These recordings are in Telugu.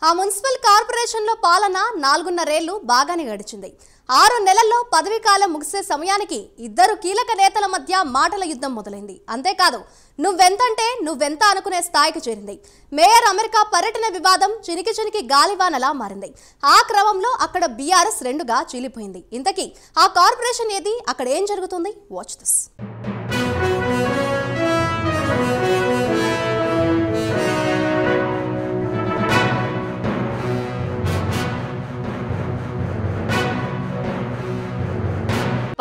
ఆ మున్సిపల్ కార్పొరేషన్లో పాలన 4.5 ఏళ్లు బాగానే గడిచింది. 6 నెలల్లో పదవీ కాలం ముగిసే సమయానికి ఇద్దరు కీలక నేతల మధ్య మాటల యుద్ధం మొదలైంది. అంతేకాదు నువ్వెంతంటే నువ్వెంత అనుకునే స్థాయికి చేరింది. మేయర్ అమెరికా పర్యటన వివాదం చినికి చినికి గాలివానలా మారింది. ఆ క్రమంలో అక్కడ బీఆర్ఎస్ రెండుగా చీలిపోయింది. ఇంతకీ ఆ కార్పొరేషన్ ఏది, అక్కడ ఏం జరుగుతుంది? Watch this.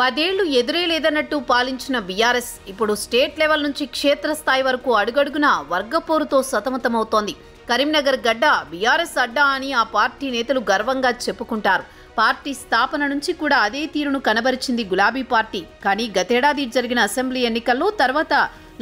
పదేళ్లు ఎదురే లేదన్నట్టు పాలించిన బీఆర్ఎస్ ఇప్పుడు స్టేట్ లెవెల్ నుంచి క్షేత్రస్థాయి వరకు అడుగడుగున వర్గపోరుతో సతమతమవుతోంది. కరీంనగర్ గడ్డ బీఆర్ఎస్ అడ్డా అని ఆ పార్టీ నేతలు గర్వంగా చెప్పుకుంటారు. పార్టీ స్థాపన నుంచి కూడా అదే తీరును కనబరిచింది గులాబీ పార్టీ. కానీ గతేడాది జరిగిన అసెంబ్లీ ఎన్నికల్లో తర్వాత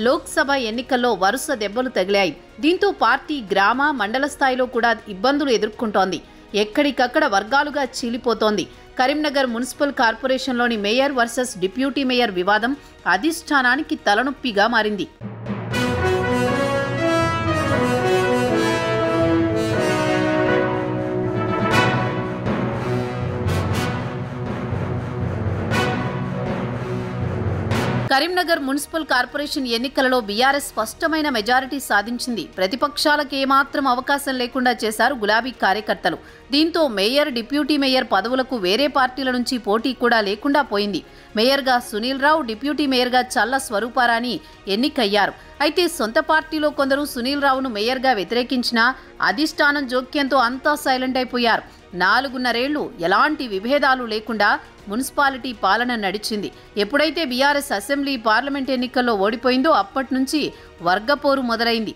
లోక్సభ ఎన్నికల్లో వరుస దెబ్బలు తగిలాయి. దీంతో పార్టీ గ్రామ మండల స్థాయిలో కూడా ఇబ్బందులు ఎదుర్కొంటోంది. ఎక్కడికక్కడ వర్గాలుగా చీలిపోతోంది. కరీంనగర్ మున్సిపల్ కార్పొరేషన్లోని మేయర్ వర్సెస్ డిప్యూటీ మేయర్ వివాదం అధిష్టానానికి తలనొప్పిగా మారింది. కరీంనగర్ మున్సిపల్ కార్పొరేషన్ ఎన్నికలలో బీఆర్ఎస్ స్పష్టమైన మెజారిటీ సాధించింది. ప్రతిపక్షాలకు ఏమాత్రం అవకాశం లేకుండా చేశారు గులాబీ కార్యకర్తలు. దీంతో మేయర్, డిప్యూటీ మేయర్ పదవులకు వేరే పార్టీల నుంచి పోటీ కూడా లేకుండా పోయింది. మేయర్గా సునీల్ రావు, డిప్యూటీ మేయర్గా చల్ల స్వరూపారాణి ఎన్నికయ్యారు. అయితే సొంత పార్టీలో కొందరు సునీల్ రావును మేయర్గా వ్యతిరేకించినా అధిష్టానం జోక్యంతో అంతా సైలెంట్ అయిపోయారు. 4.5 ఏళ్లు ఎలాంటి విభేదాలు లేకుండా మున్సిపాలిటీ పాలన నడిచింది. ఎప్పుడైతే బీఆర్ఎస్ అసెంబ్లీ, పార్లమెంట్ ఎన్నికల్లో ఓడిపోయిందో అప్పటి నుంచి వర్గపోరు మొదలైంది.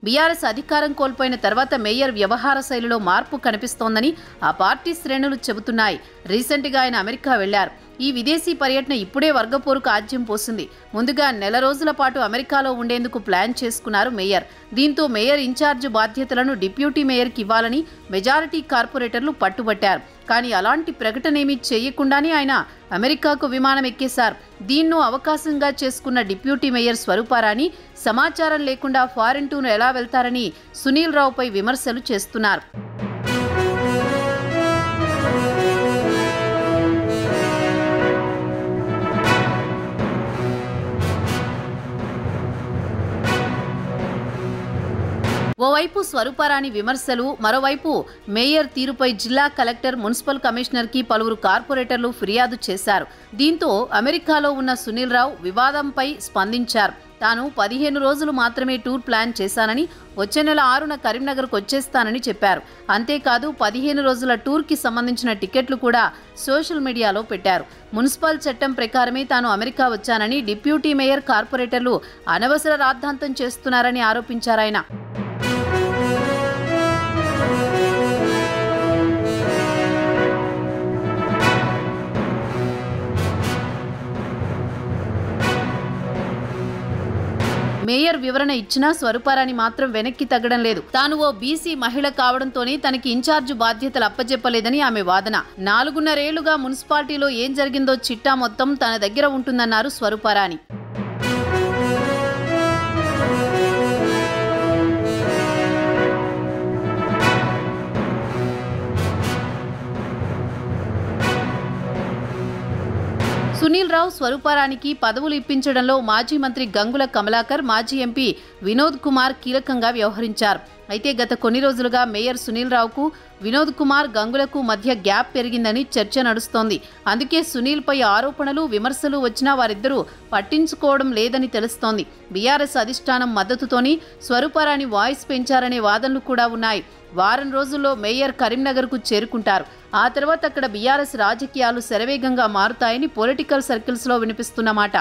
బీఆర్ఎస్ అధికారం కోల్పోయిన తర్వాత మేయర్ వ్యవహార శైలిలో మార్పు కనిపిస్తోందని ఆ పార్టీ శ్రేణులు చెబుతున్నాయి. రీసెంట్గా ఆయన అమెరికా వెళ్లారు. ఈ విదేశీ పర్యటన ఇప్పుడే వర్గపోరుకు ఆజ్యం పోసింది. ముందుగా 4 రోజుల పాటు అమెరికాలో ఉండేందుకు ప్లాన్ చేసుకున్నారు మేయర్. దీంతో మేయర్ ఇన్ఛార్జ్ బాధ్యతలను డిప్యూటీ మేయర్కి ఇవ్వాలని మెజారిటీ కార్పొరేటర్లు పట్టుబట్టారు. కానీ అలాంటి ప్రకటనేమీ చేయకుండానే ఆయన అమెరికాకు విమానం ఎక్కేశారు. దీన్ను అవకాశంగా చేసుకున్న డిప్యూటీ మేయర్ స్వరూపారాణి సమాచారం లేకుండా ఫారెన్ టూర్ ఎలా వెళ్తారని సునీల్ రావుపై విమర్శలు చేస్తున్నారు. ఓవైపు స్వరూపారాణి విమర్శలు, మరోవైపు మేయర్ తీరుపై జిల్లా కలెక్టర్, మున్సిపల్ కమిషనర్కి పలువురు కార్పొరేటర్లు ఫిర్యాదు చేశారు. దీంతో అమెరికాలో ఉన్న సునీల్ రావు వివాదంపై స్పందించారు. తాను 15 రోజులు మాత్రమే టూర్ ప్లాన్ చేశానని, వచ్చే నెల 6న కరీంనగర్కు వచ్చేస్తానని చెప్పారు. అంతేకాదు 15 రోజుల టూర్కి సంబంధించిన టికెట్లు కూడా సోషల్ మీడియాలో పెట్టారు. మున్సిపల్ చట్టం ప్రకారమే తాను అమెరికా వచ్చానని, డిప్యూటీ మేయర్, కార్పొరేటర్లు అనవసర రాద్ధాంతం చేస్తున్నారని ఆరోపించారాయన. మేయర్ వివరణ ఇచ్చినా స్వరూపారాణి మాత్రం వెనక్కి తగ్గడం లేదు. తాను ఓ బీసీ మహిళ కావడంతోనే తనకి ఇన్ఛార్జ్ బాధ్యతలు అప్పజెప్పలేదని ఆమె వాదన. 4.5 ఏళ్లుగా మున్సిపాలిటీలో ఏం జరిగిందో చిట్టా మొత్తం తన దగ్గర ఉంటుందన్నారు స్వరూపారాణి. సునీల్ రావు, స్వరూపారానికి పదవులు ఇప్పించడంలో మాజీ మంత్రి గంగుల కమలాకర్, మాజీ ఎంపీ వినోద్ కుమార్ కీలకంగా వ్యవహరించారు. అయితే గత కొన్ని రోజులుగా మేయర్ సునీల్ రావుకు, వినోద్ కుమార్, గంగులకు మధ్య గ్యాప్ పెరిగిందని చర్చ నడుస్తోంది. అందుకే సునీల్పై ఆరోపణలు, విమర్శలు వచ్చినా వారిద్దరూ పట్టించుకోవడం లేదని తెలుస్తోంది. బీఆర్ఎస్ అధిష్టానం మద్దతుతోని స్వరూపారాణి వాయిస్ పెంచారనే వాదనలు కూడా ఉన్నాయి. వారం రోజుల్లో మేయర్ కరీంనగర్కు చేరుకుంటారు. ఆ తర్వాత అక్కడ బీఆర్ఎస్ రాజకీయాలు శరవేగంగా మారుతాయని పొలిటికల్ సర్కిల్స్లో వినిపిస్తున్నమాట.